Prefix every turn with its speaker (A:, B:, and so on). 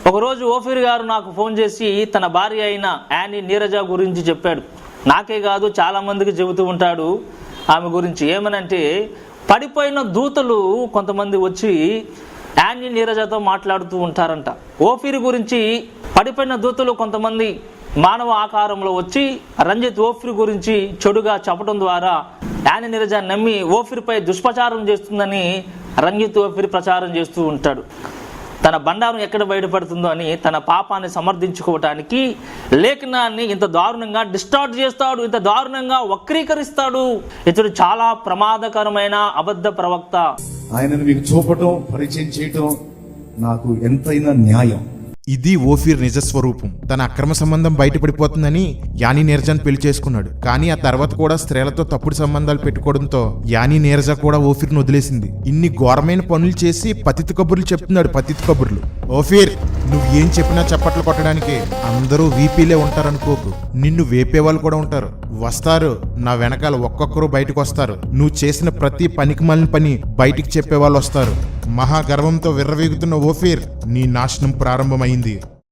A: ఒకరోజు ఓఫీర్ గారు నాకు ఫోన్ చేసి తన భార్య అయిన యానీ నీరజ గురించి చెప్పాడు. నాకే కాదు చాలామందికి చెబుతూ ఉంటాడు ఆమె గురించి. ఏమనంటే, పడిపోయిన దూతలు కొంతమంది వచ్చి యానీ నీరజతో మాట్లాడుతూ ఉంటారంట. ఓఫీర్ గురించి పడిపోయిన దూతలు కొంతమంది మానవ ఆకారంలో వచ్చి రంజిత్ ఓఫీర్ గురించి చెడుగా చెప్పడం ద్వారా యానీ నీరజ నమ్మి ఓఫీర్పై దుష్ప్రచారం చేస్తుందని రంజిత్ ఓఫీర్ ప్రచారం చేస్తూ ఉంటాడు. తన బండారం ఎక్కడ బయటపడుతుందో అని తన పాపాన్ని సమర్థించుకోవటానికి లేఖనాన్ని ఇంత దారుణంగా డిస్టార్ట్ చేస్తాడు, ఇంత దారుణంగా వక్రీకరిస్తాడు. ఇతడు చాలా ప్రమాదకరమైన అబద్ధ ప్రవక్త.
B: ఆయనను మీకు చూపటం, పరిచయం చేయటం నాకు ఎంతైనా న్యాయం.
C: ఇది ఓఫీర్ నిజ స్వరూపం. తన అక్రమ సంబంధం బయటపడిపోతుందని యానీ నీరజను పెళ్లి చేసుకున్నాడు. కానీ ఆ తర్వాత కూడా స్త్రీలతో తప్పుడు సంబంధాలు పెట్టుకోవడంతో యానీ నీరజ కూడా ఓఫీర్ను వదిలేసింది. ఇన్ని ఘోరమైన పనులు చేసి పతిత కబుర్లు చెప్తున్నాడు. పతిత కబుర్లు. ఓఫీర్, నువ్వు ఏం చెప్పినా చప్పట్లు కొట్టడానికి అందరూ వీపీలే ఉంటారనుకోకు. నిన్ను వేపేవాళ్ళు కూడా ఉంటారు, వస్తారు. నా వెనకాల ఒక్కొక్కరు బయటకు వస్తారు. నువ్వు చేసిన ప్రతి పనికిమాలిన పని బయటికి చెప్పేవాళ్ళు వస్తారు. మహాగర్వంతో విర్రవీగుతున్న ఓఫీర్, నీ నాశనం ప్రారంభమైంది.